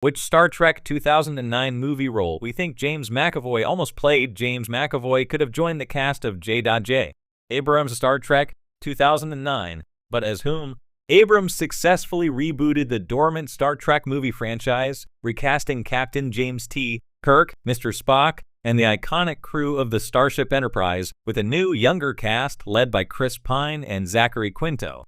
Which Star Trek 2009 movie role we think James McAvoy almost played? James McAvoy could have joined the cast of J.J. Abrams' Star Trek 2009, but as whom? Abrams successfully rebooted the dormant Star Trek movie franchise, recasting Captain James T. Kirk, Mr. Spock, and the iconic crew of the Starship Enterprise with a new, younger cast led by Chris Pine and Zachary Quinto.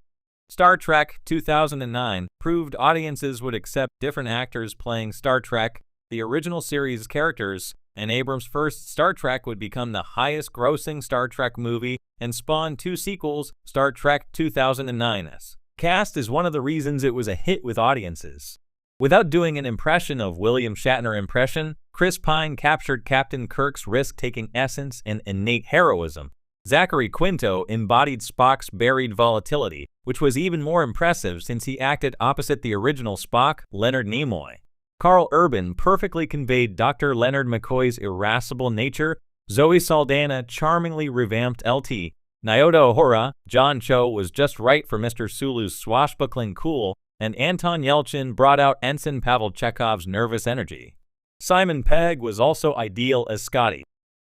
Star Trek 2009 proved audiences would accept different actors playing Star Trek, the original series characters, and Abrams' first Star Trek would become the highest-grossing Star Trek movie and spawn 2 sequels, Star Trek 2009's. Cast is one of the reasons it was a hit with audiences. Without doing an impression of William Shatner impression, Chris Pine captured Captain Kirk's risk-taking essence and innate heroism. Zachary Quinto embodied Spock's buried volatility, which was even more impressive since he acted opposite the original Spock, Leonard Nimoy. Carl Urban perfectly conveyed Dr. Leonard McCoy's irascible nature. Zoe Saldana charmingly revamped LT. Nyota Uhura, John Cho was just right for Mr. Sulu's swashbuckling cool, and Anton Yelchin brought out Ensign Pavel Chekhov's nervous energy. Simon Pegg was also ideal as Scotty.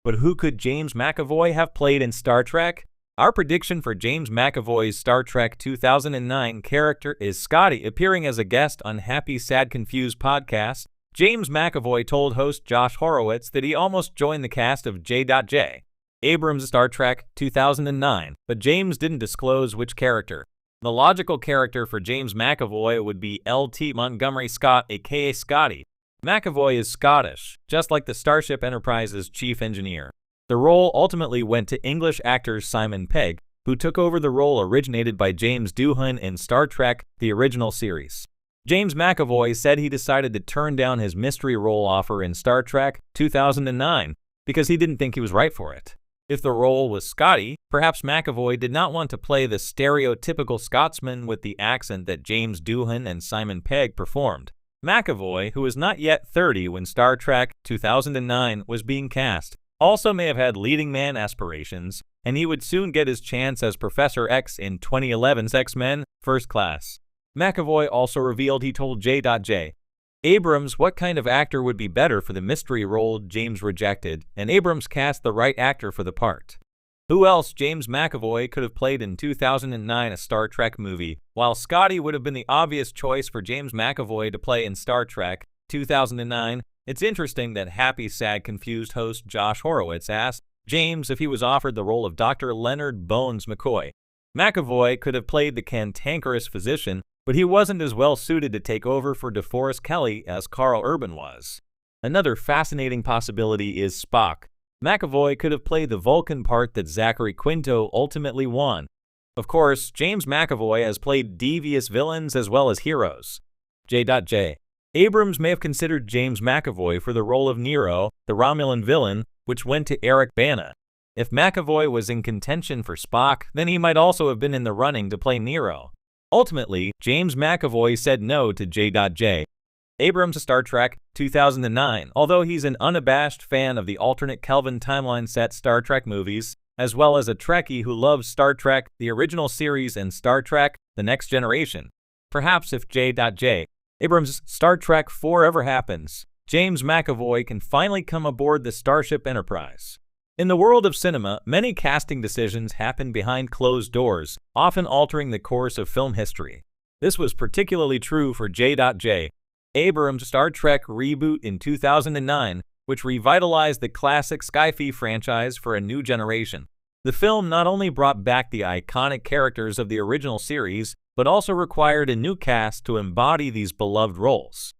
But who could James McAvoy have played in Star Trek? Our prediction for James McAvoy's Star Trek 2009 character is Scotty appearing as a guest on Happy Sad Confused podcast. James McAvoy told host Josh Horowitz that he almost joined the cast of J.J. Abrams' Star Trek 2009, but James didn't disclose which character. The logical character for James McAvoy would be L.T. Montgomery Scott, aka Scotty. McAvoy is Scottish, just like the Starship Enterprise's chief engineer. The role ultimately went to English actor Simon Pegg, who took over the role originated by James Doohan in Star Trek, the original series. James McAvoy said he decided to turn down his mystery role offer in Star Trek 2009 because he didn't think he was right for it. If the role was Scotty, perhaps McAvoy did not want to play the stereotypical Scotsman with the accent that James Doohan and Simon Pegg performed. McAvoy, who was not yet 30 when Star Trek 2009 was being cast, also may have had leading man aspirations, and he would soon get his chance as Professor X in 2011's X-Men First Class. McAvoy also revealed he told J.J. Abrams what kind of actor would be better for the mystery role James rejected, and Abrams cast the right actor for the part. Who else James McAvoy could have played in 2009 a Star Trek movie, while Scotty would have been the obvious choice for James McAvoy to play in Star Trek 2009. It's interesting that Happy Sad Confused host Josh Horowitz asked James if he was offered the role of Dr. Leonard Bones McCoy. McAvoy could have played the cantankerous physician, but he wasn't as well suited to take over for DeForest Kelley as Carl Urban was. Another fascinating possibility is Spock. McAvoy could have played the Vulcan part that Zachary Quinto ultimately won. Of course, James McAvoy has played devious villains as well as heroes. J.J. Abrams may have considered James McAvoy for the role of Nero, the Romulan villain, which went to Eric Bana. If McAvoy was in contention for Spock, then he might also have been in the running to play Nero. Ultimately, James McAvoy said no to J.J. Abrams' Star Trek 2009, although he's an unabashed fan of the alternate Kelvin timeline set Star Trek movies, as well as a Trekkie who loves Star Trek, the original series, and Star Trek, The Next Generation. Perhaps if J.J. Abrams' Star Trek 4 ever happens, James McAvoy can finally come aboard the Starship Enterprise. In the world of cinema, many casting decisions happen behind closed doors, often altering the course of film history. This was particularly true for J.J. Abrams' Star Trek reboot in 2009, which revitalized the classic sci-fi franchise for a new generation. The film not only brought back the iconic characters of the original series, but also required a new cast to embody these beloved roles.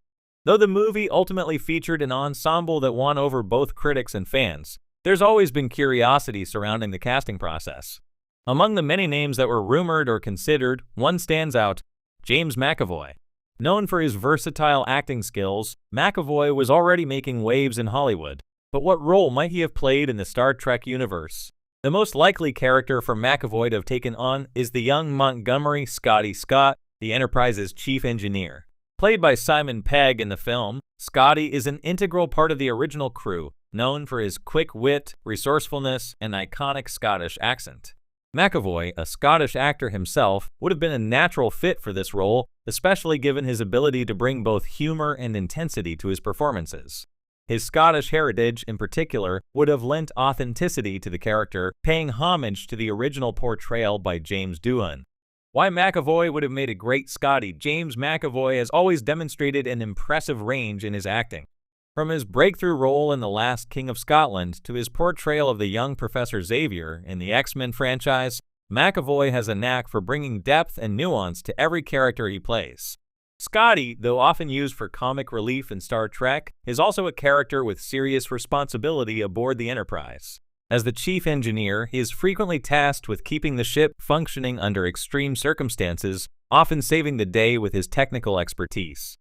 Though the movie ultimately featured an ensemble that won over both critics and fans, there's always been curiosity surrounding the casting process. Among the many names that were rumored or considered, one stands out: James McAvoy. Known for his versatile acting skills, McAvoy was already making waves in Hollywood. But what role might he have played in the Star Trek universe? The most likely character for McAvoy to have taken on is the young Montgomery Scotty Scott, the Enterprise's chief engineer. Played by Simon Pegg in the film, Scotty is an integral part of the original crew, known for his quick wit, resourcefulness, and iconic Scottish accent. McAvoy, a Scottish actor himself, would have been a natural fit for this role, especially given his ability to bring both humor and intensity to his performances. His Scottish heritage, in particular, would have lent authenticity to the character, paying homage to the original portrayal by James Doohan. Why McAvoy would have made a great Scotty? James McAvoy has always demonstrated an impressive range in his acting. From his breakthrough role in The Last King of Scotland to his portrayal of the young Professor Xavier in the X-Men franchise, McAvoy has a knack for bringing depth and nuance to every character he plays. Scotty, though often used for comic relief in Star Trek, is also a character with serious responsibility aboard the Enterprise. As the chief engineer, he is frequently tasked with keeping the ship functioning under extreme circumstances, often saving the day with his technical expertise.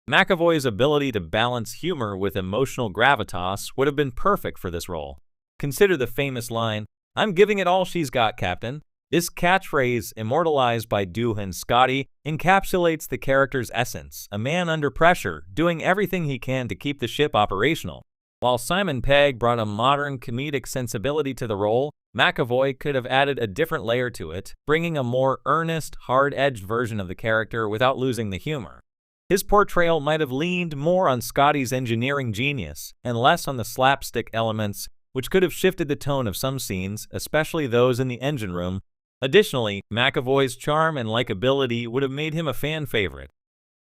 McAvoy's ability to balance humor with emotional gravitas would have been perfect for this role. Consider the famous line, "I'm giving it all she's got, Captain." This catchphrase, immortalized by Doohan's Scotty, encapsulates the character's essence, a man under pressure, doing everything he can to keep the ship operational. While Simon Pegg brought a modern comedic sensibility to the role, McAvoy could have added a different layer to it, bringing a more earnest, hard-edged version of the character without losing the humor. His portrayal might have leaned more on Scotty's engineering genius and less on the slapstick elements, which could have shifted the tone of some scenes, especially those in the engine room. Additionally, McAvoy's charm and likability would have made him a fan favorite.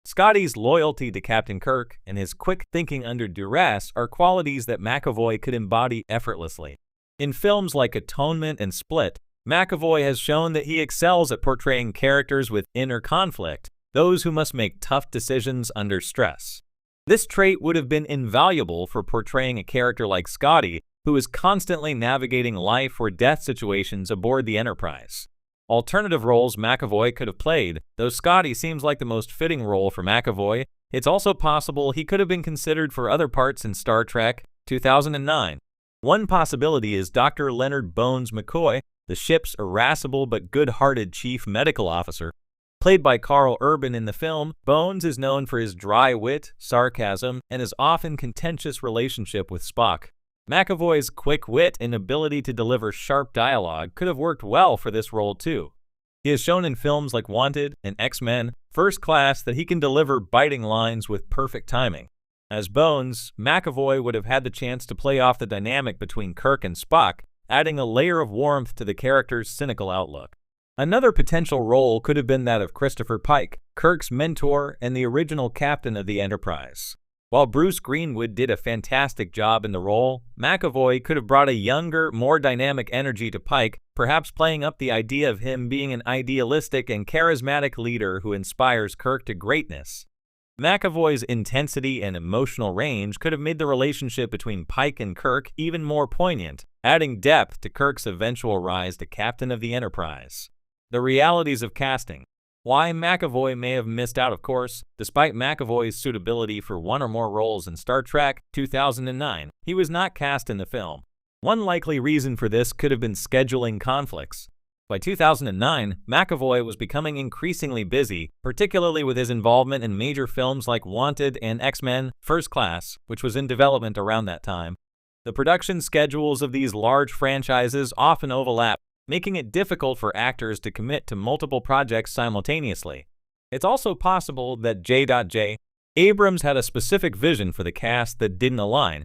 Scotty's loyalty to Captain Kirk and his quick thinking under duress are qualities that McAvoy could embody effortlessly. In films like Atonement and Split, McAvoy has shown that he excels at portraying characters with inner conflict, those who must make tough decisions under stress. This trait would have been invaluable for portraying a character like Scotty, who is constantly navigating life or death situations aboard the Enterprise. Alternative roles McAvoy could have played. Though Scotty seems like the most fitting role for McAvoy, it's also possible he could have been considered for other parts in Star Trek 2009. One possibility is Dr. Leonard Bones McCoy, the ship's irascible but good-hearted chief medical officer. Played by Carl Urban in the film, Bones is known for his dry wit, sarcasm, and his often contentious relationship with Spock. McAvoy's quick wit and ability to deliver sharp dialogue could have worked well for this role too. He has shown in films like Wanted and X-Men, First Class that he can deliver biting lines with perfect timing. As Bones, McAvoy would have had the chance to play off the dynamic between Kirk and Spock, adding a layer of warmth to the character's cynical outlook. Another potential role could have been that of Christopher Pike, Kirk's mentor and the original captain of the Enterprise. While Bruce Greenwood did a fantastic job in the role, McAvoy could have brought a younger, more dynamic energy to Pike, perhaps playing up the idea of him being an idealistic and charismatic leader who inspires Kirk to greatness. McAvoy's intensity and emotional range could have made the relationship between Pike and Kirk even more poignant, adding depth to Kirk's eventual rise to captain of the Enterprise. The realities of casting. Why McAvoy may have missed out, of course. Despite McAvoy's suitability for one or more roles in Star Trek 2009, he was not cast in the film. One likely reason for this could have been scheduling conflicts. By 2009, McAvoy was becoming increasingly busy, particularly with his involvement in major films like Wanted and X-Men: First Class, which was in development around that time. The production schedules of these large franchises often overlap, making it difficult for actors to commit to multiple projects simultaneously. It's also possible that J.J. Abrams had a specific vision for the cast that didn't align,